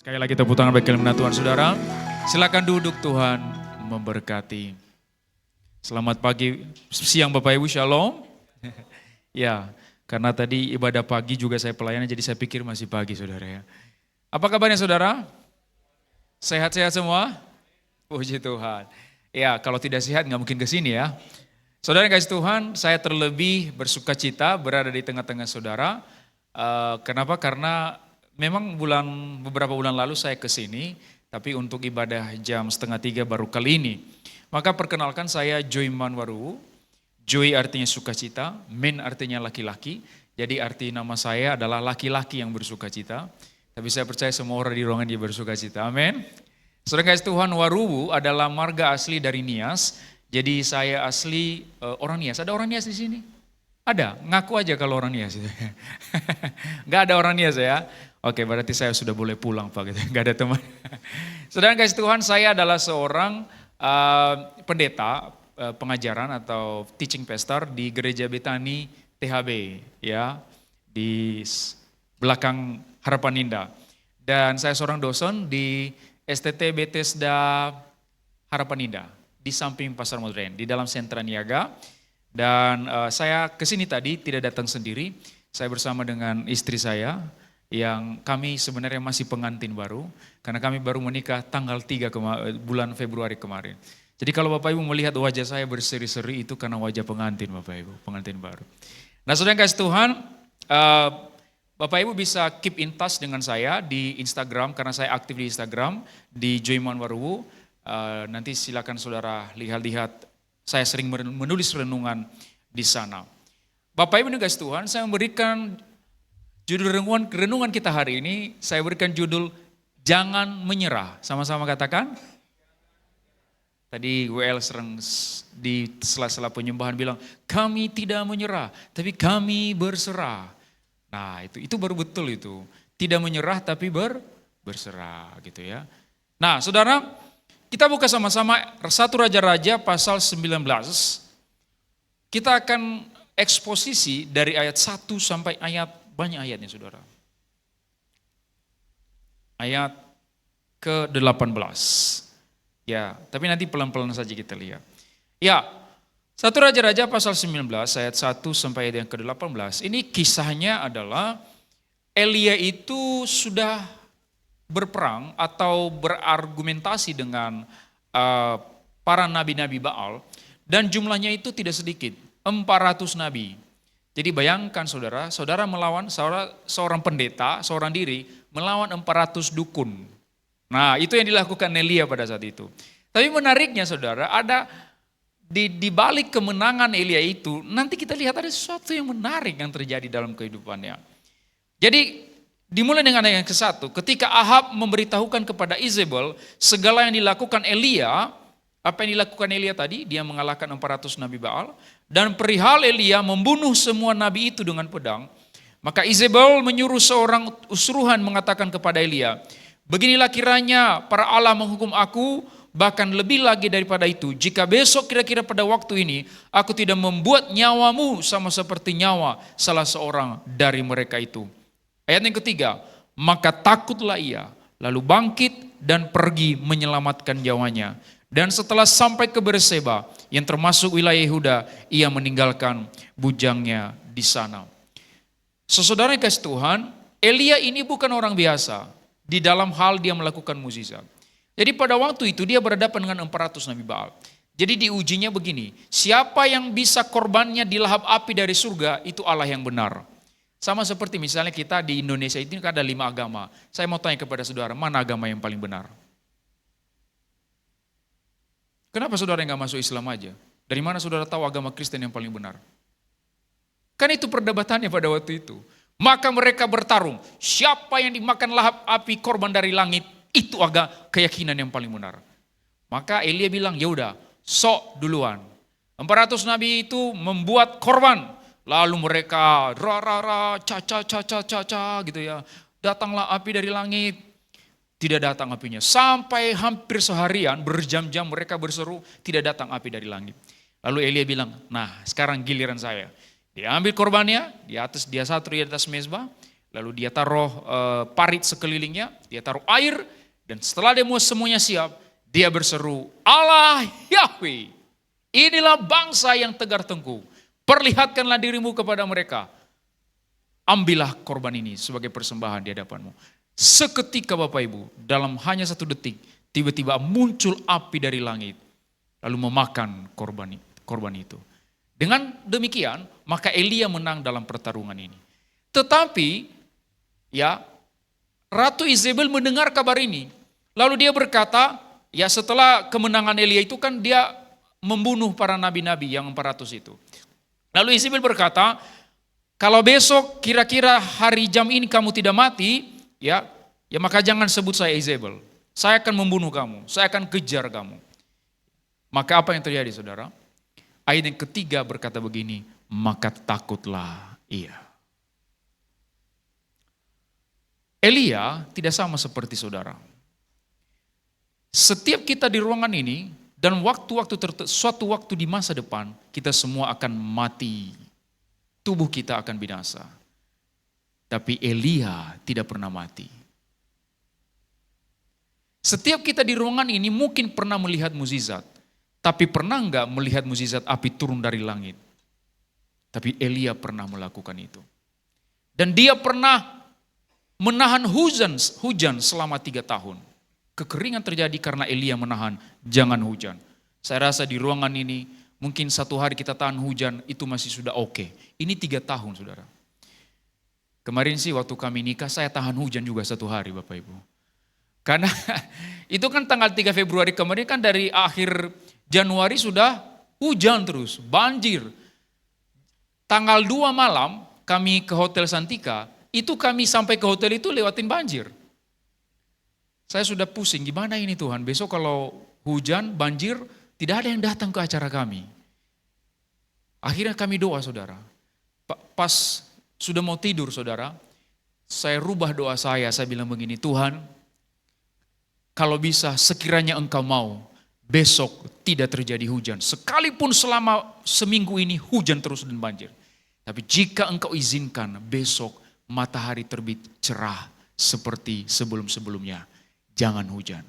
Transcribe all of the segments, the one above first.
Sekali lagi tepuk tangan bagi kemuliaan Tuhan saudara. Silakan duduk, Tuhan memberkati. Selamat pagi, siang Bapak Ibu, shalom. Ya, karena tadi ibadah pagi juga saya pelayanan, jadi saya pikir masih pagi saudara ya. Apa kabarnya saudara? Sehat-sehat semua? Puji Tuhan. Ya, kalau tidak sehat nggak mungkin kesini ya. Saudara yang kasih Tuhan, saya terlebih bersuka cita berada di tengah-tengah saudara. Kenapa? Karena memang beberapa bulan lalu saya kesini, tapi untuk ibadah jam 2:30 baru kali ini. Maka perkenalkan saya Joy Manwaru. Joy artinya sukacita, Men artinya laki-laki. Jadi arti nama saya adalah laki-laki yang bersukacita. Tapi saya percaya semua orang di ruangan dia bersukacita. Amin. Saudara kasih Tuhan, Waruwu adalah marga asli dari Nias. Jadi saya asli orang Nias. Ada orang Nias di sini? Ada, ngaku aja kalau orang Nias. Gak ada orang Nias ya. Oke, berarti saya sudah boleh pulang Pak. Gak ada teman. Saudara kasih Tuhan, saya adalah seorang pendeta pengajaran atau teaching pastor di Gereja Betani THB ya, di belakang Harapan Indah. Dan saya seorang dosen di STT Bethesda Harapan Indah di samping Pasar Modern di dalam sentra niaga. Dan saya kesini tadi tidak datang sendiri, saya bersama dengan istri saya yang kami sebenarnya masih pengantin baru karena kami baru menikah tanggal 3 bulan Februari kemarin. Jadi kalau Bapak Ibu melihat wajah saya berseri-seri itu karena wajah pengantin Bapak Ibu, pengantin baru. Nah saudara yang kasih Tuhan, Bapak Ibu bisa keep in touch dengan saya di Instagram karena saya aktif di Instagram di Joy Manwaru. Nanti silakan saudara lihat-lihat, saya sering menulis renungan di sana. Bapak Ibu yang kasih Tuhan, saya memberikan judul renungan kita hari ini, saya berikan judul Jangan Menyerah. Sama-sama katakan. Tadi WL sering di sela-sela penyembahan bilang, kami tidak menyerah, tapi kami berserah. Nah itu baru betul itu. Tidak menyerah tapi berserah gitu ya. Nah saudara, kita buka sama-sama 1 Raja-Raja pasal 19. Kita akan eksposisi dari ayat 1 sampai ayat, banyak ayatnya saudara. Ayat ke-18. Ya, tapi nanti pelan-pelan saja kita lihat. Ya, 1 Raja-Raja pasal 19 ayat 1 sampai ayat yang ke-18. Ini kisahnya adalah Elia itu sudah berperang atau berargumentasi dengan para nabi-nabi Baal dan jumlahnya itu tidak sedikit, 400 nabi. Jadi bayangkan saudara melawan seorang pendeta, seorang diri melawan 400 dukun. Nah itu yang dilakukan Elia pada saat itu. Tapi menariknya saudara, ada di balik kemenangan Elia itu, nanti kita lihat ada sesuatu yang menarik yang terjadi dalam kehidupannya. Jadi dimulai dengan ayat yang ke-1, ketika Ahab memberitahukan kepada Izebel segala yang dilakukan Elia, apa yang dilakukan Elia tadi, dia mengalahkan 400 nabi Baal, dan perihal Elia membunuh semua nabi itu dengan pedang, maka Izebel menyuruh seorang usruhan mengatakan kepada Elia, beginilah kiranya para Allah menghukum aku, bahkan lebih lagi daripada itu, jika besok kira-kira pada waktu ini, aku tidak membuat nyawamu sama seperti nyawa salah seorang dari mereka itu. Ayat yang ketiga, maka takutlah ia, lalu bangkit dan pergi menyelamatkan nyawanya. Dan setelah sampai ke Berseba, yang termasuk wilayah Yehuda, ia meninggalkan bujangnya di sana. Saudara yang kasih Tuhan, Elia ini bukan orang biasa di dalam hal dia melakukan mukjizat. Jadi pada waktu itu dia berhadapan dengan 400 nabi Baal. Jadi diujinya begini, siapa yang bisa korbannya dilahap api dari surga, itu Allah yang benar. Sama seperti misalnya kita di Indonesia ini kan ada 5 agama. Saya mau tanya kepada saudara, mana agama yang paling benar? Kenapa saudara yang gak masuk Islam aja? Dari mana saudara tahu agama Kristen yang paling benar? Kan itu perdebatannya pada waktu itu. Maka mereka bertarung, siapa yang dimakan lahap api korban dari langit, itu agak keyakinan yang paling benar. Maka Elia bilang, ya udah, sok duluan. 400 nabi itu membuat korban. Lalu mereka gitu ya. Datanglah api dari langit. Tidak datang apinya. Sampai hampir seharian berjam-jam mereka berseru, tidak datang api dari langit. Lalu Elia bilang, nah sekarang giliran saya. Dia ambil korbannya, dia satu di atas mezbah. Lalu dia taruh parit sekelilingnya, dia taruh air, dan setelah dia semuanya siap, dia berseru, Allah Yahweh, inilah bangsa yang tegar tengkuk, perlihatkanlah dirimu kepada mereka. Ambillah korban ini sebagai persembahan di hadapanmu. Seketika Bapak Ibu, dalam hanya 1 detik, tiba-tiba muncul api dari langit, lalu memakan korban itu. Dengan demikian, maka Elia menang dalam pertarungan ini. Tetapi, ya, Ratu Izebel mendengar kabar ini, lalu dia berkata, ya setelah kemenangan Elia itu kan dia membunuh para nabi-nabi yang 400 itu. Lalu Izebel berkata, kalau besok kira-kira hari jam ini kamu tidak mati, ya maka jangan sebut saya Izebel. Saya akan membunuh kamu, saya akan kejar kamu. Maka apa yang terjadi saudara? Ayat yang ketiga berkata begini, maka takutlah ia. Elia tidak sama seperti saudara. Setiap kita di ruangan ini, dan suatu waktu di masa depan, kita semua akan mati. Tubuh kita akan binasa. Tapi Elia tidak pernah mati. Setiap kita di ruangan ini mungkin pernah melihat mukjizat. Tapi pernah enggak melihat mukjizat api turun dari langit? Tapi Elia pernah melakukan itu. Dan dia pernah menahan hujan selama 3 tahun. Kekeringan terjadi karena Elia menahan jangan hujan. Saya rasa di ruangan ini mungkin 1 hari kita tahan hujan itu masih sudah oke. Ini 3 tahun saudara. Kemarin sih waktu kami nikah saya tahan hujan juga 1 hari Bapak Ibu. Karena itu kan tanggal 3 Februari kemarin kan dari akhir Januari sudah hujan terus, banjir. Tanggal 2 malam kami ke Hotel Santika, itu kami sampai ke hotel itu lewatin banjir. Saya sudah pusing, gimana ini Tuhan, besok kalau hujan, banjir, tidak ada yang datang ke acara kami. Akhirnya kami doa saudara. Pas sudah mau tidur saudara, saya rubah doa saya bilang begini, Tuhan, kalau bisa sekiranya Engkau mau, besok tidak terjadi hujan. Sekalipun selama seminggu ini hujan terus dan banjir. Tapi jika Engkau izinkan besok matahari terbit cerah seperti sebelum-sebelumnya, jangan hujan.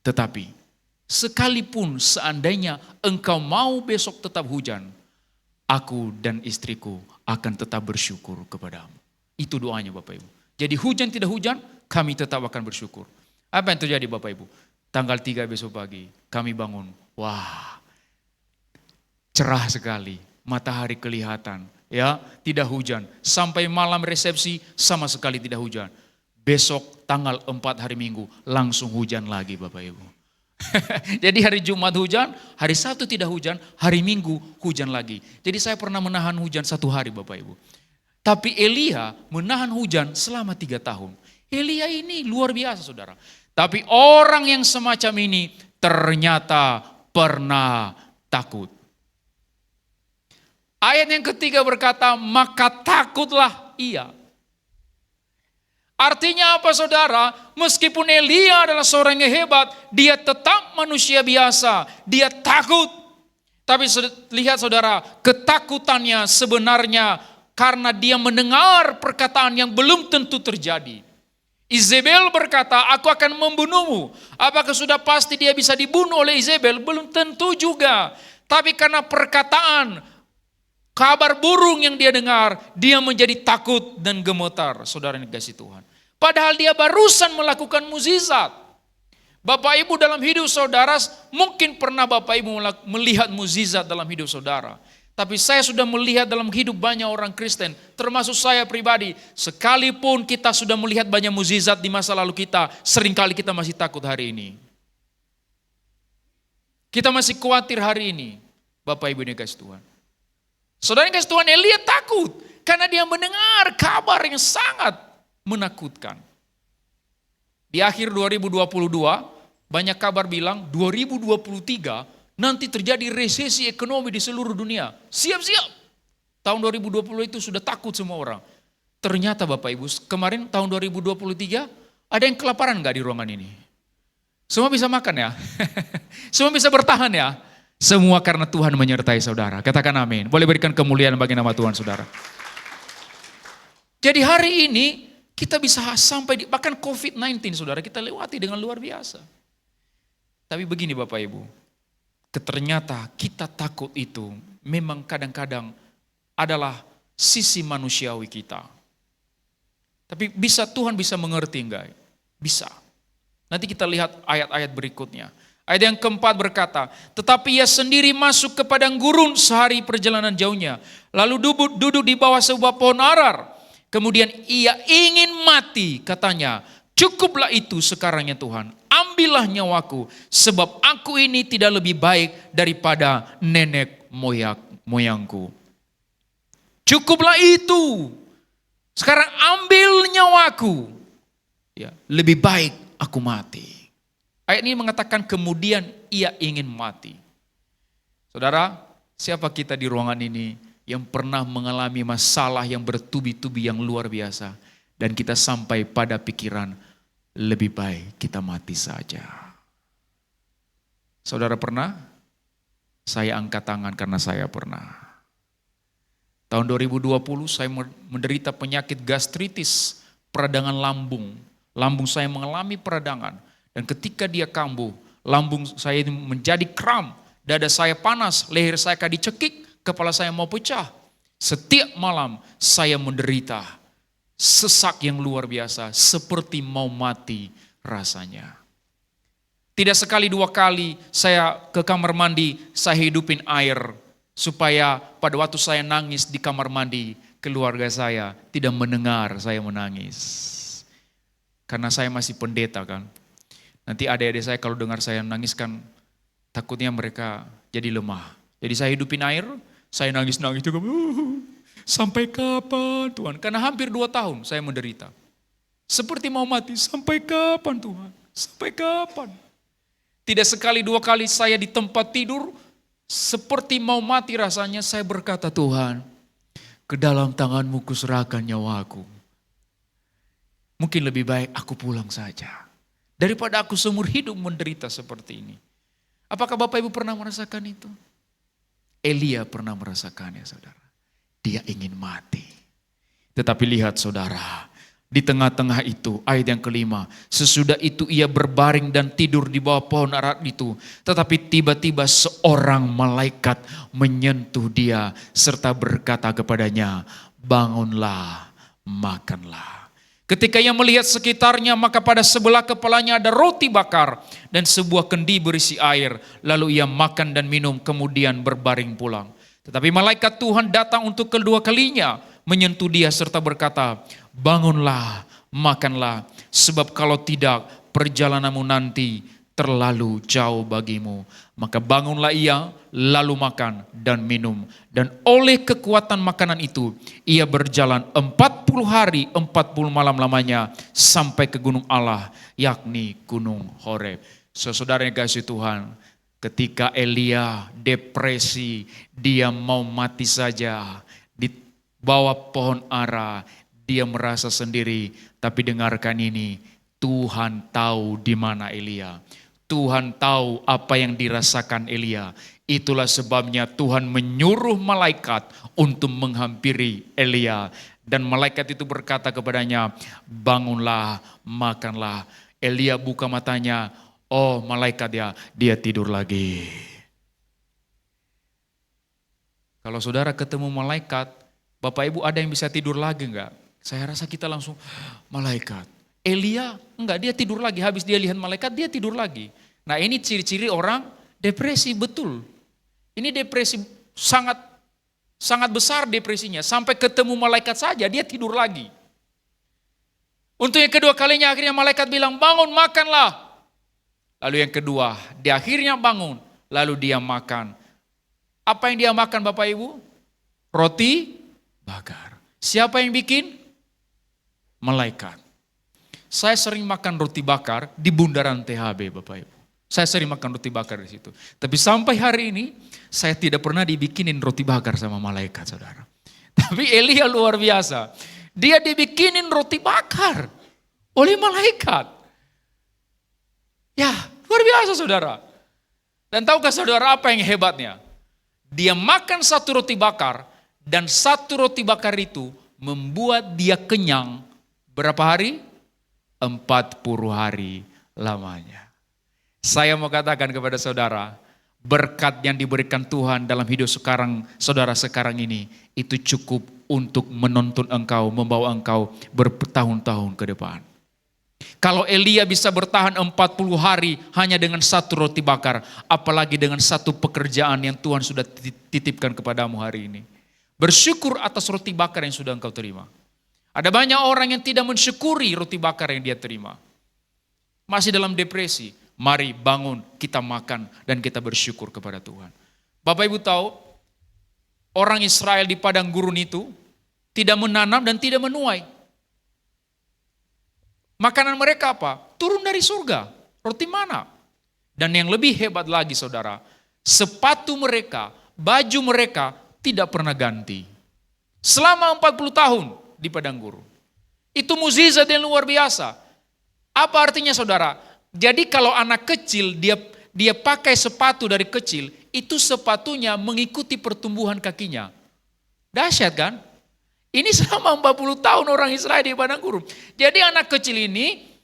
Tetapi sekalipun seandainya Engkau mau besok tetap hujan, aku dan istriku akan tetap bersyukur kepadamu. Itu doanya Bapak Ibu. Jadi hujan tidak hujan, kami tetap akan bersyukur. Apa yang terjadi Bapak Ibu? Tanggal 3 besok pagi kami bangun, wah cerah sekali, matahari kelihatan, ya tidak hujan. Sampai malam resepsi sama sekali tidak hujan. Besok tanggal 4 hari Minggu langsung hujan lagi Bapak Ibu. Jadi hari Jumat hujan, hari Sabtu tidak hujan, hari Minggu hujan lagi. Jadi saya pernah menahan hujan 1 hari Bapak Ibu. Tapi Elia menahan hujan selama 3 tahun. Elia ini luar biasa saudara. Tapi orang yang semacam ini ternyata pernah takut. Ayat yang ketiga berkata, maka takutlah ia. Artinya apa saudara? Meskipun Elia adalah seorang yang hebat, dia tetap manusia biasa. Dia takut. Tapi lihat saudara, ketakutannya sebenarnya karena dia mendengar perkataan yang belum tentu terjadi. Izebel berkata, aku akan membunuhmu. Apakah sudah pasti dia bisa dibunuh oleh Izebel? Belum tentu juga. Tapi karena perkataan, kabar burung yang dia dengar, dia menjadi takut dan gemetar. Saudara yang dikasihi Tuhan. Padahal dia barusan melakukan mukjizat. Bapak Ibu dalam hidup saudara, mungkin pernah Bapak Ibu melihat mukjizat dalam hidup saudara. Tapi saya sudah melihat dalam hidup banyak orang Kristen, termasuk saya pribadi, sekalipun kita sudah melihat banyak mukjizat di masa lalu kita, seringkali kita masih takut hari ini. Kita masih khawatir hari ini, Bapak Ibu yang dikasihi Tuhan. Saudara yang dikasihi Tuhan, Elia takut, karena dia mendengar kabar yang sangat menakutkan. Di akhir 2022, banyak kabar bilang 2023, nanti terjadi resesi ekonomi di seluruh dunia. Siap-siap. Tahun 2020 itu sudah takut semua orang. Ternyata Bapak Ibu, kemarin tahun 2023 ada yang kelaparan enggak di ruangan ini? Semua bisa makan ya? Semua bisa bertahan ya? Semua karena Tuhan menyertai saudara. Katakan amin. Boleh berikan kemuliaan bagi nama Tuhan saudara. Jadi hari ini Kita bisa sampai bahkan COVID-19 saudara kita lewati dengan luar biasa. Tapi begini Bapak Ibu, ternyata kita takut itu memang kadang-kadang adalah sisi manusiawi kita. Tapi Tuhan bisa mengerti enggak? Bisa. Nanti kita lihat ayat-ayat berikutnya. Ayat yang keempat berkata, tetapi ia sendiri masuk ke padang gurun sehari perjalanan jauhnya. Lalu duduk di bawah sebuah pohon arar. Kemudian ia ingin mati, katanya, cukuplah itu sekarang ya Tuhan. Ambillah nyawaku, sebab aku ini tidak lebih baik daripada nenek moyangku. Cukuplah itu, sekarang ambil nyawaku. Ya, lebih baik aku mati. Ayat ini mengatakan kemudian ia ingin mati. Saudara, siapa kita di ruangan ini yang pernah mengalami masalah yang bertubi-tubi yang luar biasa. Dan kita sampai pada pikiran lebih baik kita mati saja. Saudara pernah? Saya angkat tangan karena saya pernah. Tahun 2020 saya menderita penyakit gastritis, peradangan lambung. Lambung saya mengalami peradangan. Dan ketika dia kambuh, lambung saya menjadi kram, dada saya panas, leher saya akan dicekik, kepala saya mau pecah. Setiap malam saya menderita sesak yang luar biasa, seperti mau mati rasanya. Tidak sekali dua kali saya ke kamar mandi, saya hidupin air, supaya pada waktu saya nangis di kamar mandi, keluarga saya tidak mendengar saya menangis. Karena saya masih pendeta kan. Nanti adik-adik saya kalau dengar saya nangis kan takutnya mereka jadi lemah. Jadi saya hidupin air, saya nangis-nangis juga. Sampai kapan Tuhan? Karena hampir 2 tahun saya menderita. Seperti mau mati, sampai kapan Tuhan? Sampai kapan? Tidak sekali dua kali saya di tempat tidur, seperti mau mati rasanya saya berkata, Tuhan, ke dalam tangan-Mu kuserahkan nyawaku. Mungkin lebih baik aku pulang saja. Daripada aku seumur hidup menderita seperti ini. Apakah Bapak Ibu pernah merasakan itu? Elia pernah merasakannya saudara. Dia ingin mati. Tetapi lihat saudara, di tengah-tengah itu ayat yang kelima. Sesudah itu ia berbaring dan tidur di bawah pohon ara itu. Tetapi tiba-tiba seorang malaikat menyentuh dia serta berkata kepadanya, bangunlah, makanlah. Ketika ia melihat sekitarnya, maka pada sebelah kepalanya ada roti bakar dan sebuah kendi berisi air. Lalu ia makan dan minum, kemudian berbaring pulang. Tetapi malaikat Tuhan datang untuk kedua kalinya, menyentuh dia serta berkata, bangunlah, makanlah, sebab kalau tidak perjalananmu nanti terlalu jauh bagimu. Maka bangunlah ia, lalu makan dan minum. Dan oleh kekuatan makanan itu, ia berjalan 40 hari, 40 malam lamanya, sampai ke gunung Allah, yakni gunung Horeb. Saudara yang kasih Tuhan, ketika Elia depresi, dia mau mati saja, di bawah pohon ara, dia merasa sendiri. Tapi dengarkan ini, Tuhan tahu di mana Elia. Tuhan tahu apa yang dirasakan Elia. Itulah sebabnya Tuhan menyuruh malaikat untuk menghampiri Elia. Dan malaikat itu berkata kepadanya, bangunlah, makanlah. Elia buka matanya, oh malaikat ya, dia tidur lagi. Kalau saudara ketemu malaikat, Bapak Ibu ada yang bisa tidur lagi enggak? Saya rasa kita langsung, malaikat. Elia, enggak, dia tidur lagi. Habis dia lihat malaikat, dia tidur lagi. Nah ini ciri-ciri orang depresi, betul. Ini depresi sangat besar depresinya. Sampai ketemu malaikat saja, dia tidur lagi. Untuk yang kedua kalinya akhirnya malaikat bilang, bangun makanlah. Lalu yang kedua, dia akhirnya bangun. Lalu dia makan. Apa yang dia makan Bapak Ibu? Roti bakar. Siapa yang bikin? Malaikat. Saya sering makan roti bakar di bundaran THB Bapak Ibu. Saya sering makan roti bakar di situ. Tapi sampai hari ini saya tidak pernah dibikinin roti bakar sama malaikat saudara. Tapi Elia luar biasa. Dia dibikinin roti bakar oleh malaikat. Ya luar biasa saudara. Dan tahukah saudara apa yang hebatnya? Dia makan satu roti bakar dan satu roti bakar itu membuat dia kenyang Berapa hari? 40 hari lamanya. Saya mau katakan kepada saudara, berkat yang diberikan Tuhan dalam hidup saudara sekarang ini, itu cukup untuk menuntun engkau, membawa engkau bertahun-tahun ke depan. Kalau Elia bisa bertahan 40 hari hanya dengan satu roti bakar, apalagi dengan satu pekerjaan yang Tuhan sudah titipkan kepadamu hari ini. Bersyukur atas roti bakar yang sudah engkau terima. Ada banyak orang yang tidak mensyukuri roti bakar yang dia terima. Masih dalam depresi. Mari bangun, kita makan dan kita bersyukur kepada Tuhan. Bapak Ibu tahu, orang Israel di padang gurun itu tidak menanam dan tidak menuai. Makanan mereka apa? Turun dari surga. Roti mana? Dan yang lebih hebat lagi saudara, sepatu mereka, baju mereka tidak pernah ganti. Selama 40 tahun di padang gurun. Itu mukjizat yang luar biasa. Apa artinya saudara? Jadi kalau anak kecil dia pakai sepatu dari kecil, itu sepatunya mengikuti pertumbuhan kakinya. Dahsyat kan? Ini selama 40 tahun orang Israel di padang gurun. Jadi anak kecil ini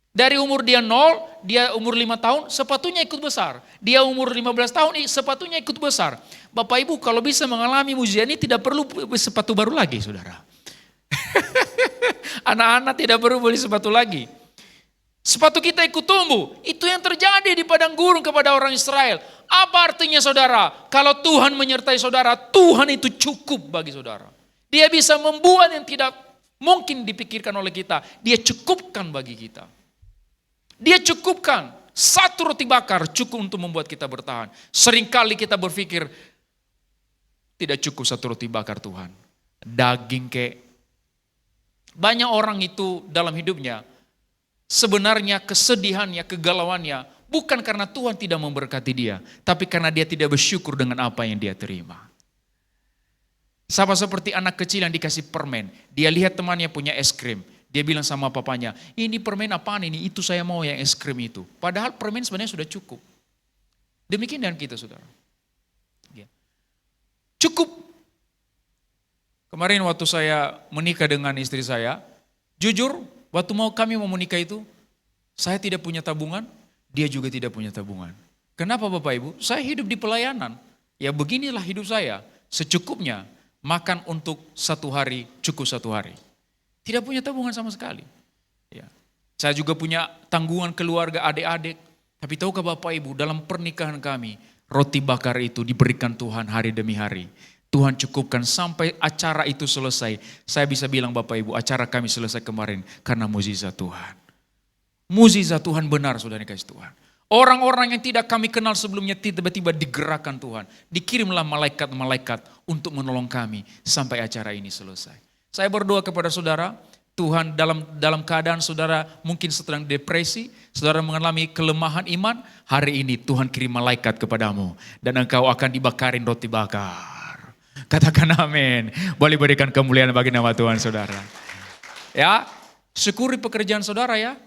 dari umur dia 0, dia umur 5 tahun, sepatunya ikut besar. Dia umur 15 tahun, sepatunya ikut besar. Bapak Ibu kalau bisa mengalami mukjizat ini tidak perlu sepatu baru lagi saudara. Anak-anak tidak perlu beli sepatu lagi. Sepatu kita ikut tumbuh. Itu yang terjadi di padang gurun kepada orang Israel. Apa artinya saudara? Kalau Tuhan menyertai saudara, Tuhan itu cukup bagi saudara. Dia bisa membuat yang tidak mungkin dipikirkan oleh kita. Dia cukupkan bagi kita. Dia cukupkan. Satu roti bakar cukup untuk membuat kita bertahan. Seringkali kita berpikir, tidak cukup satu roti bakar Tuhan. Daging kek. Banyak orang itu dalam hidupnya, sebenarnya kesedihannya, kegalauannya, bukan karena Tuhan tidak memberkati dia, tapi karena dia tidak bersyukur dengan apa yang dia terima. Sama seperti anak kecil yang dikasih permen, dia lihat temannya punya es krim, dia bilang sama papanya, ini permen apaan ini, itu saya mau yang es krim itu. Padahal permen sebenarnya sudah cukup. Demikian dengan kita saudara. Cukup. Kemarin waktu saya menikah dengan istri saya, jujur, waktu kami mau menikah itu, saya tidak punya tabungan, dia juga tidak punya tabungan. Kenapa Bapak Ibu? Saya hidup di pelayanan. Ya beginilah hidup saya, secukupnya. Makan untuk 1 hari, cukup 1 hari. Tidak punya tabungan sama sekali. Ya. Saya juga punya tanggungan keluarga, adik-adik. Tapi tahukah Bapak Ibu, dalam pernikahan kami, roti bakar itu diberikan Tuhan hari demi hari. Tuhan cukupkan sampai acara itu selesai. Saya bisa bilang Bapak Ibu, acara kami selesai kemarin karena mukjizat Tuhan. Mukjizat Tuhan benar sudah dikasih Tuhan. Orang-orang yang tidak kami kenal sebelumnya tiba-tiba digerakkan Tuhan. Dikirimlah malaikat-malaikat untuk menolong kami sampai acara ini selesai. Saya berdoa kepada saudara, Tuhan dalam keadaan saudara mungkin sedang depresi, saudara mengalami kelemahan iman, hari ini Tuhan kirim malaikat kepadamu dan engkau akan dibakarin roti bakar. Katakan amin. Boleh berikan kemuliaan bagi nama Tuhan saudara. Ya, syukuri pekerjaan saudara ya.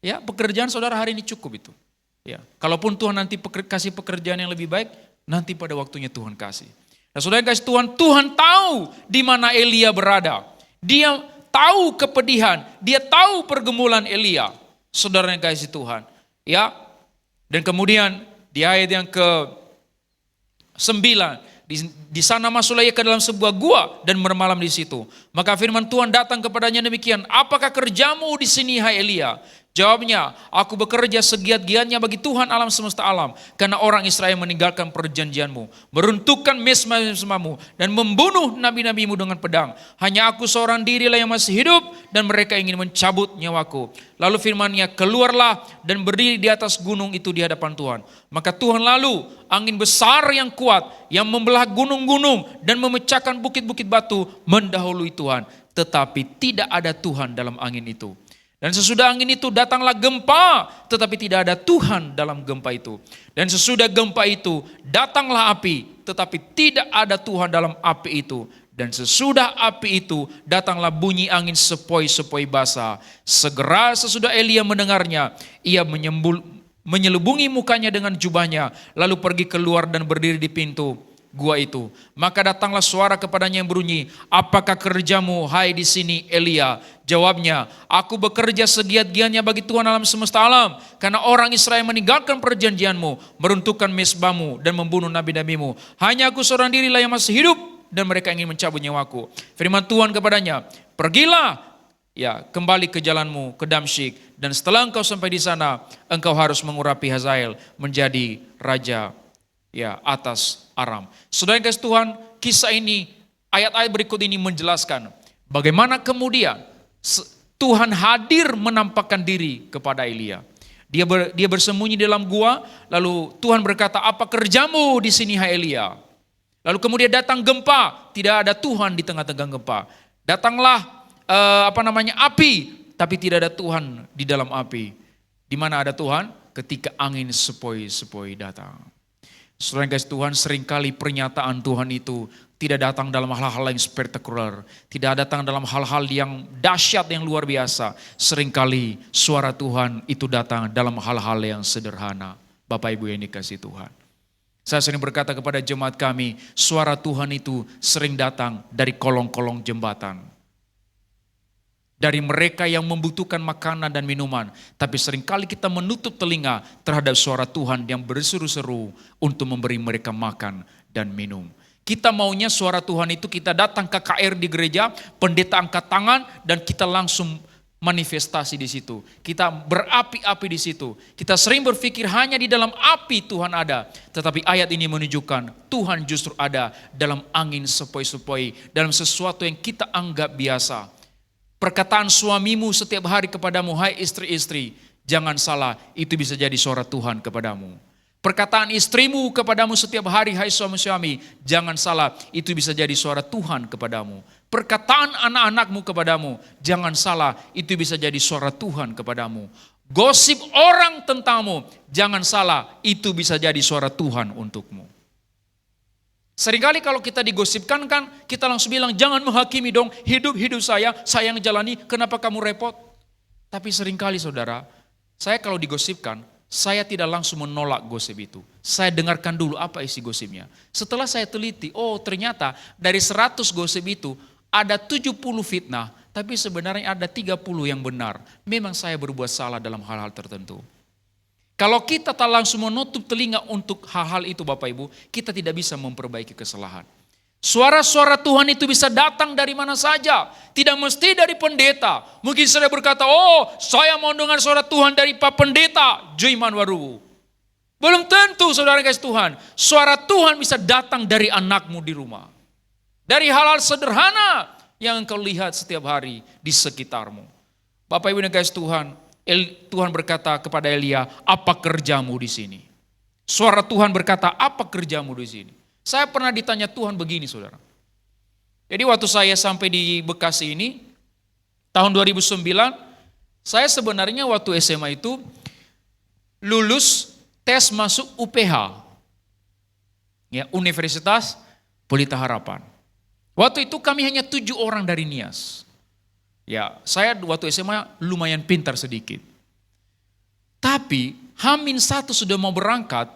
Ya, pekerjaan saudara hari ini cukup itu. Ya, kalaupun Tuhan nanti kasih pekerjaan yang lebih baik, nanti pada waktunya Tuhan kasih. Nah, saudara kasih Tuhan tahu di mana Elia berada. Dia tahu kepedihan, dia tahu pergumulan Elia. Saudara yang kasih Tuhan. Ya. Dan kemudian di ayat yang ke-9, di sana masuklah ia ke dalam sebuah gua dan bermalam di situ. Maka firman Tuhan datang kepadanya demikian, apakah kerjamu di sini hai Elia? Jawabnya, aku bekerja segiat-giatnya bagi Tuhan alam semesta alam. Karena orang Israel meninggalkan perjanjianmu, meruntuhkan mesbah-mesbahmu, dan membunuh nabi-nabimu dengan pedang. Hanya aku seorang dirilah yang masih hidup, dan mereka ingin mencabut nyawaku. Lalu firman-Nya, keluarlah dan berdiri di atas gunung itu di hadapan Tuhan. Maka Tuhan lalu, angin besar yang kuat, yang membelah gunung-gunung, dan memecahkan bukit-bukit batu, mendahului Tuhan. Tetapi tidak ada Tuhan dalam angin itu. Dan sesudah angin itu datanglah gempa, tetapi tidak ada Tuhan dalam gempa itu. Dan sesudah gempa itu datanglah api, tetapi tidak ada Tuhan dalam api itu. Dan sesudah api itu datanglah bunyi angin sepoi-sepoi basah. Segera sesudah Elia mendengarnya, ia menyelubungi mukanya dengan jubahnya, lalu pergi keluar dan berdiri di pintu. gua itu. Maka datanglah suara kepadanya yang berbunyi, apakah kerjamu hai di sini Elia? Jawabnya, aku bekerja segiat-giatnya bagi Tuhan alam semesta alam. Karena orang Israel meninggalkan perjanjianmu, meruntuhkan mesbahmu dan membunuh nabi-nabimu. Hanya aku seorang dirilah yang masih hidup dan mereka ingin mencabut nyawaku. Firman Tuhan kepadanya, pergilah, ya, kembali ke jalanmu ke Damsyik, dan setelah engkau sampai di sana, engkau harus mengurapi Hazael menjadi raja, ya, atas Aram. Saudara yang kasih Tuhan, kisah ini, ayat-ayat berikut ini menjelaskan bagaimana kemudian Tuhan hadir menampakkan diri kepada Elia. Dia bersembunyi dalam gua, lalu Tuhan berkata, apa kerjamu di sini hai Elia? Lalu kemudian datang gempa, tidak ada Tuhan di tengah-tengah gempa. Datanglah api, tapi tidak ada Tuhan di dalam api. Di mana ada Tuhan? Ketika angin sepoi-sepoi datang. Saudara yang kasih Tuhan, seringkali pernyataan Tuhan itu tidak datang dalam hal-hal yang spektakuler, tidak datang dalam hal-hal yang dahsyat yang luar biasa. Seringkali suara Tuhan itu datang dalam hal-hal yang sederhana. Bapak Ibu yang dikasih Tuhan. Saya sering berkata kepada jemaat kami, suara Tuhan itu sering datang dari kolong-kolong jembatan. Dari mereka yang membutuhkan makanan dan minuman. Tapi seringkali kita menutup telinga terhadap suara Tuhan yang berseru-seru untuk memberi mereka makan dan minum. Kita maunya suara Tuhan itu kita datang ke KR di gereja, pendeta angkat tangan dan kita langsung manifestasi di situ. Kita berapi-api di situ. Kita sering berpikir hanya di dalam api Tuhan ada. Tetapi ayat ini menunjukkan Tuhan justru ada dalam angin sepoi-sepoi, dalam sesuatu yang kita anggap biasa. Perkataan suamimu setiap hari kepadamu, hai istri-istri, jangan salah, itu bisa jadi suara Tuhan kepadamu. Perkataan istrimu kepadamu setiap hari, hai suami-suami, jangan salah, itu bisa jadi suara Tuhan kepadamu. Perkataan anak-anakmu kepadamu, jangan salah, itu bisa jadi suara Tuhan kepadamu. Gosip orang tentangmu, jangan salah, itu bisa jadi suara Tuhan untukmu. Seringkali kalau kita digosipkan kan, kita langsung bilang, jangan menghakimi dong, hidup saya yang jalani, kenapa kamu repot? Tapi seringkali saudara, saya kalau digosipkan, saya tidak langsung menolak gosip itu. Saya dengarkan dulu apa isi gosipnya. Setelah saya teliti, oh ternyata dari 100 gosip itu, ada 70 fitnah, tapi sebenarnya ada 30 yang benar. Memang saya berbuat salah dalam hal-hal tertentu. Kalau kita tak langsung menutup telinga untuk hal-hal itu Bapak Ibu, kita tidak bisa memperbaiki kesalahan. Suara-suara Tuhan itu bisa datang dari mana saja. Tidak mesti dari pendeta. Mungkin saya berkata, oh saya mau dengar suara Tuhan dari Pak Pendeta Joiman Waru. Belum tentu saudara kasih Tuhan. Suara Tuhan bisa datang dari anakmu di rumah. Dari hal-hal sederhana yang engkau lihat setiap hari di sekitarmu. Bapak Ibu yang kasih Tuhan, Tuhan berkata kepada Elia, apa kerjamu di sini? Suara Tuhan berkata, apa kerjamu di sini? Saya pernah ditanya Tuhan begini saudara. Jadi waktu saya sampai di Bekasi ini, tahun 2009, saya sebenarnya waktu SMA itu lulus tes masuk UPH, ya, Universitas Pelita Harapan. Waktu itu kami hanya 7 orang dari Nias. Ya, saya waktu SMA lumayan pintar sedikit. Tapi H-1 sudah mau berangkat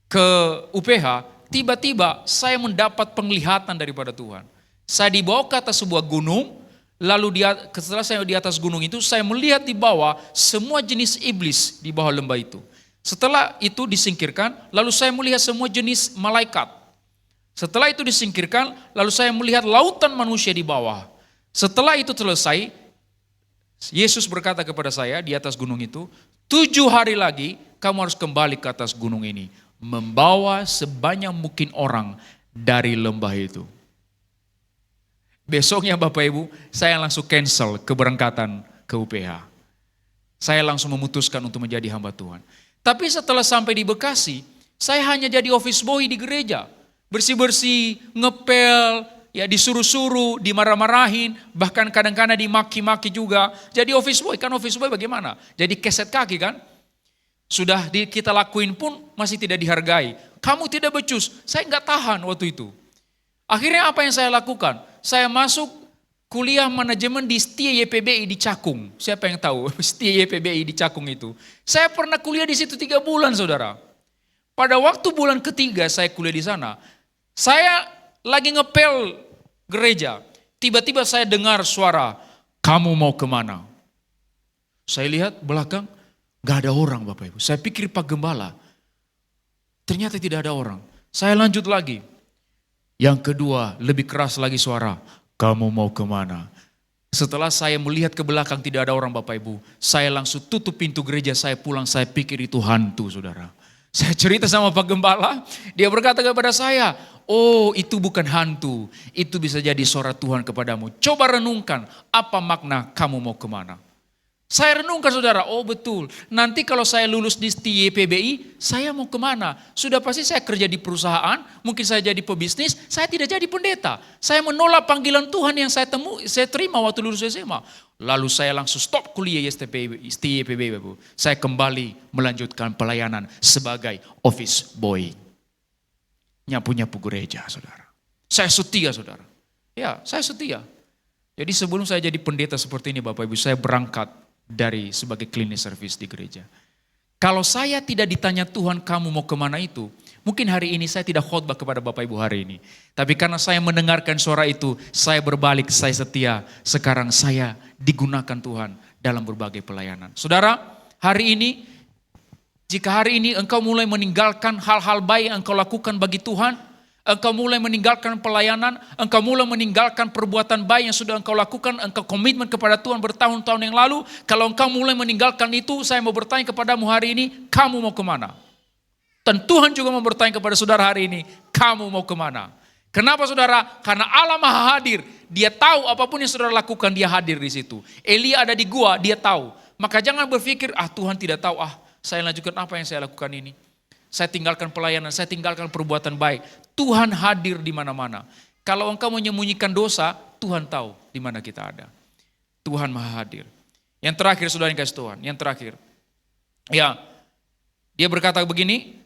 ke UPH, tiba-tiba saya mendapat penglihatan daripada Tuhan. Saya dibawa ke atas sebuah gunung, lalu setelah saya di atas gunung itu, saya melihat di bawah semua jenis iblis di bawah lembah itu. Setelah itu disingkirkan, lalu saya melihat semua jenis malaikat. Setelah itu disingkirkan, lalu saya melihat lautan manusia di bawah. Setelah itu selesai, Yesus berkata kepada saya di atas gunung itu, 7 hari lagi kamu harus kembali ke atas gunung ini. Membawa sebanyak mungkin orang dari lembah itu. Besoknya Bapak Ibu, saya langsung cancel keberangkatan ke UPH. Saya langsung memutuskan untuk menjadi hamba Tuhan. Tapi setelah sampai di Bekasi, saya hanya jadi office boy di gereja. Bersih-bersih, ngepel, ya disuruh-suruh, dimarah-marahin, bahkan kadang-kadang dimaki-maki juga. Jadi office boy, kan office boy bagaimana? Jadi keset kaki kan? Sudah kita lakuin pun masih tidak dihargai. Kamu tidak becus, saya nggak tahan waktu itu. Akhirnya apa yang saya lakukan? Saya masuk kuliah manajemen di Setia YPBI di Cakung. Siapa yang tahu Setia YPBI di Cakung itu? Saya pernah kuliah di situ 3 bulan saudara. Pada waktu bulan ketiga saya kuliah di sana, Saya lagi ngepel gereja. Tiba-tiba saya dengar suara, kamu mau kemana? Saya lihat belakang, gak ada orang Bapak Ibu. Saya pikir Pak Gembala. Ternyata tidak ada orang. Saya lanjut lagi. Yang kedua, lebih keras lagi suara, kamu mau kemana? Setelah saya melihat ke belakang tidak ada orang Bapak Ibu. Saya langsung tutup pintu gereja, saya pulang, saya pikir itu hantu saudara. Saya cerita sama Pak Gembala, dia berkata kepada saya, oh itu bukan hantu, itu bisa jadi suara Tuhan kepadamu. Coba renungkan, apa makna kamu mau kemana? Saya renungkan saudara, oh betul, nanti kalau saya lulus di YPBI, saya mau kemana? Sudah pasti saya kerja di perusahaan, mungkin saya jadi pebisnis, saya tidak jadi pendeta. Saya menolak panggilan Tuhan yang saya terima waktu lulus SMA. Lalu saya langsung stop kuliah YPBI. Saya kembali melanjutkan pelayanan sebagai office boy. Nyapu-nyapu gereja saudara. Saya setia saudara. Ya saya setia. Jadi sebelum saya jadi pendeta seperti ini Bapak Ibu, saya berangkat dari sebagai cleaning service di gereja. Kalau saya tidak ditanya Tuhan kamu mau kemana itu, mungkin hari ini saya tidak khotbah kepada Bapak Ibu hari ini. Tapi karena saya mendengarkan suara itu, saya berbalik, saya setia. Sekarang saya digunakan Tuhan dalam berbagai pelayanan. Saudara, hari ini, jika hari ini engkau mulai meninggalkan hal-hal baik yang engkau lakukan bagi Tuhan, engkau mulai meninggalkan pelayanan, engkau mulai meninggalkan perbuatan baik yang sudah engkau lakukan, engkau komitmen kepada Tuhan bertahun-tahun yang lalu, kalau engkau mulai meninggalkan itu, saya mau bertanya kepadamu hari ini, kamu mau kemana? Dan Tuhan juga mau bertanya kepada saudara hari ini, kamu mau kemana? Kenapa saudara? Karena Allah Maha Hadir, Dia tahu apapun yang saudara lakukan, Dia hadir di situ. Elia ada di gua, Dia tahu. Maka jangan berpikir, Tuhan tidak tahu, saya lanjutkan apa yang saya lakukan ini. Saya tinggalkan pelayanan, saya tinggalkan perbuatan baik. Tuhan hadir di mana-mana. Kalau engkau menyembunyikan dosa, Tuhan tahu di mana kita ada. Tuhan Maha Hadir. Yang terakhir saudara yang kasih Tuhan, yang terakhir. Ya, dia berkata begini,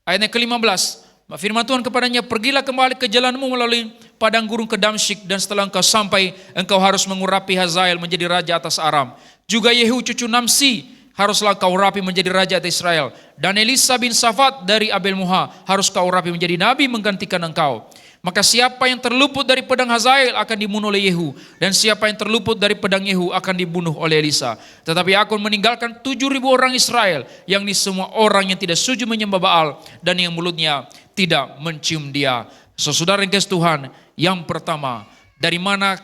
ayatnya ke-15. Firman Tuhan kepadanya, pergilah kembali ke jalanmu melalui padang gurun ke Damsyik, dan setelah engkau sampai, engkau harus mengurapi Hazael menjadi raja atas Aram. Juga Yehu cucu Namsi haruslah kau rapi menjadi raja atas Israel. Dan Elisa bin Safat dari Abel Muha harus kau rapi menjadi nabi menggantikan engkau. Maka siapa yang terluput dari pedang Hazael akan dibunuh oleh Yehu. Dan siapa yang terluput dari pedang Yehu akan dibunuh oleh Elisa. Tetapi aku meninggalkan 7.000 orang Israel, yang ini semua orang yang tidak sujud menyembah Baal, dan yang mulutnya tidak mencium dia. Saudara yang kasih Tuhan, yang pertama, dari mana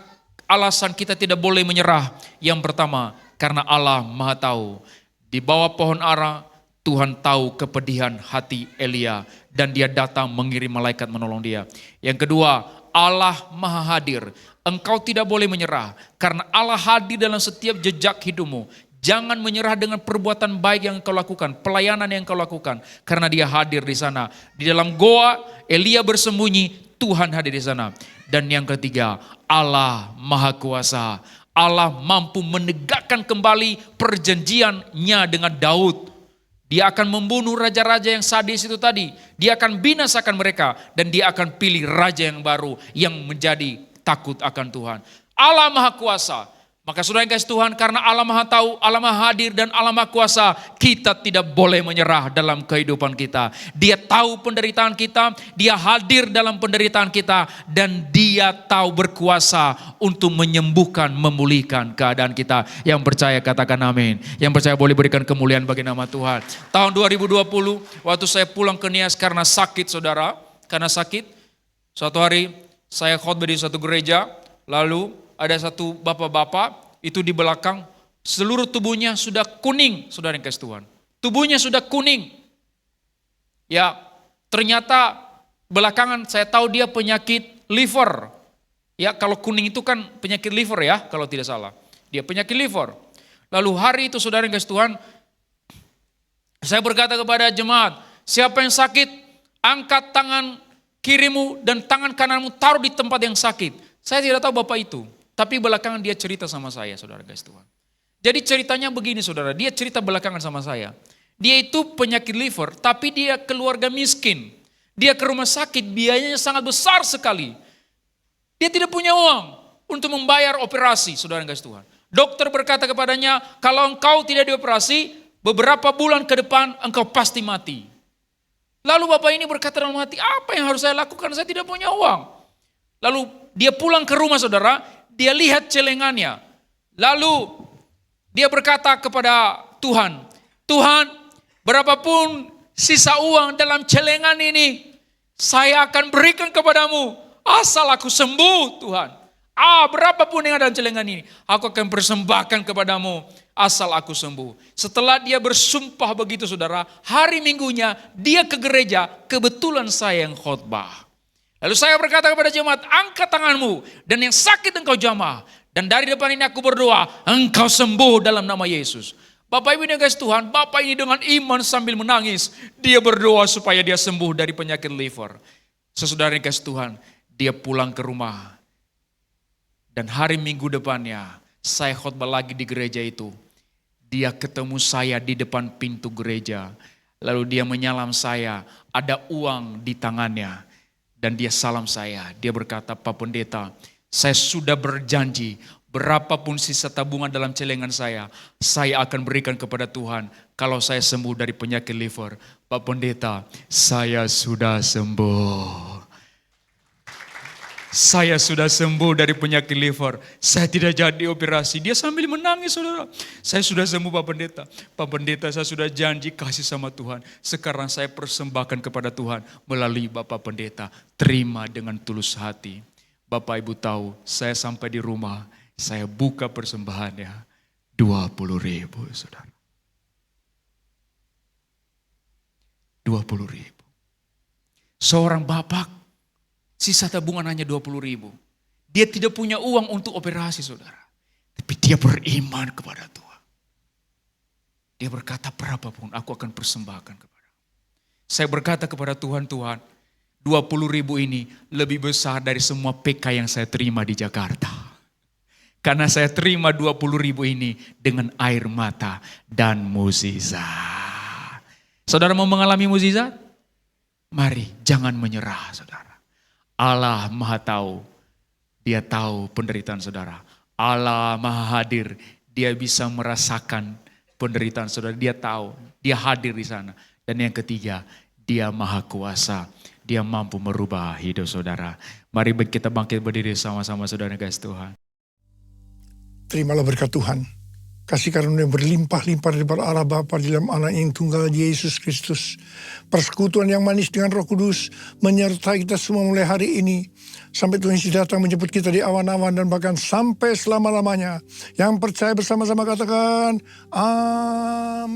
alasan kita tidak boleh menyerah? Yang pertama, karena Allah Maha tahu. Di bawah pohon ara, Tuhan tahu kepedihan hati Elia, dan Dia datang mengirim malaikat menolong dia. Yang kedua, Allah Maha Hadir. Engkau tidak boleh menyerah, karena Allah hadir dalam setiap jejak hidupmu. Jangan menyerah dengan perbuatan baik yang engkau lakukan, pelayanan yang engkau lakukan, karena Dia hadir di sana. Di dalam goa, Elia bersembunyi, Tuhan hadir di sana. Dan yang ketiga, Allah Maha Kuasa. Allah mampu menegakkan kembali perjanjiannya dengan Daud. Dia akan membunuh raja-raja yang sadis itu tadi. Dia akan binasakan mereka, dan Dia akan pilih raja yang baru yang menjadi takut akan Tuhan. Allah Maha Kuasa. Maka saudara yang kasih Tuhan, karena Allah Maha tahu, Allah Maha Hadir, dan Allah Maha Kuasa, kita tidak boleh menyerah dalam kehidupan kita. Dia tahu penderitaan kita, Dia hadir dalam penderitaan kita, dan Dia tahu berkuasa untuk menyembuhkan, memulihkan keadaan kita. Yang percaya katakan amin. Yang percaya boleh berikan kemuliaan bagi nama Tuhan. Tahun 2020, waktu saya pulang ke Nias karena sakit saudara, karena sakit, suatu hari saya khotbah di suatu gereja, lalu ada satu bapak-bapak itu di belakang, seluruh tubuhnya sudah kuning, saudara yang kasih Tuhan. Tubuhnya sudah kuning. Ya, ternyata belakangan saya tahu dia penyakit liver. Ya, kalau kuning itu kan penyakit liver ya, kalau tidak salah. Dia penyakit liver. Lalu hari itu saudara yang kasih Tuhan, saya berkata kepada jemaat, siapa yang sakit, angkat tangan kirimu dan tangan kananmu taruh di tempat yang sakit. Saya tidak tahu bapak itu. Tapi belakangan dia cerita sama saya, saudara guys Tuhan. Jadi ceritanya begini saudara, dia cerita belakangan sama saya. Dia itu penyakit liver, tapi dia keluarga miskin. Dia ke rumah sakit, biayanya sangat besar sekali. Dia tidak punya uang untuk membayar operasi, saudara guys Tuhan. Dokter berkata kepadanya, kalau engkau tidak dioperasi, beberapa bulan ke depan engkau pasti mati. Lalu bapak ini berkata dalam hati, apa yang harus saya lakukan? Saya tidak punya uang. Lalu dia pulang ke rumah saudara, dia lihat celengannya. Lalu dia berkata kepada Tuhan, Tuhan, berapapun sisa uang dalam celengan ini, saya akan berikan kepadamu. Asal aku sembuh Tuhan. Berapapun yang ada dalam celengan ini, aku akan persembahkan kepadamu. Asal aku sembuh. Setelah dia bersumpah begitu saudara, hari minggunya dia ke gereja, kebetulan saya yang khotbah. Lalu saya berkata kepada jemaat, angkat tanganmu dan yang sakit engkau jamah. Dan dari depan ini aku berdoa, engkau sembuh dalam nama Yesus. Bapak Ibu yang kasih Tuhan, Bapak ini dengan iman sambil menangis, dia berdoa supaya dia sembuh dari penyakit liver. Sesaudara yang kasih Tuhan, dia pulang ke rumah. Dan hari minggu depannya, saya khotbah lagi di gereja itu. Dia ketemu saya di depan pintu gereja. Lalu dia menyalam saya, ada uang di tangannya. Dan dia salam saya, dia berkata, Pak Pendeta, saya sudah berjanji, berapapun sisa tabungan dalam celengan saya akan berikan kepada Tuhan. Kalau saya sembuh dari penyakit liver, Pak Pendeta, saya sudah sembuh. Saya sudah sembuh dari penyakit liver. Saya tidak jadi operasi. Dia sambil menangis saudara. Saya sudah sembuh Pak Pendeta. Pak Pendeta saya sudah janji kasih sama Tuhan. Sekarang saya persembahkan kepada Tuhan melalui Bapak Pendeta. Terima dengan tulus hati. Bapak Ibu tahu saya sampai di rumah. Saya buka persembahannya. 20.000 saudara. 20.000. Seorang bapak. Sisa tabungan hanya 20.000. Dia tidak punya uang untuk operasi saudara. Tapi dia beriman kepada Tuhan. Dia berkata berapapun aku akan persembahkan kepada. Saya berkata kepada Tuhan, Tuhan 20.000 ini lebih besar dari semua PK yang saya terima di Jakarta. Karena saya terima 20.000 ini dengan air mata dan mukjizat. Saudara mau mengalami mukjizat? Mari jangan menyerah saudara. Allah Maha tahu, dia tahu penderitaan saudara. Allah Maha hadir, dia bisa merasakan penderitaan saudara. Dia tahu, dia hadir di sana. Dan yang ketiga, dia Maha kuasa. Dia mampu merubah hidup saudara. Mari kita bangkit berdiri sama-sama saudara guys Tuhan. Terimalah berkat Tuhan. Kasih karunia berlimpah-limpah daripada Allah Bapa di dalam Anak yang tunggal Yesus Kristus. Persekutuan yang manis dengan Roh Kudus menyertai kita semua mulai hari ini. Sampai Tuhan Yesus datang menjemput kita di awan-awan dan bahkan sampai selama-lamanya. Yang percaya bersama-sama katakan, Amin.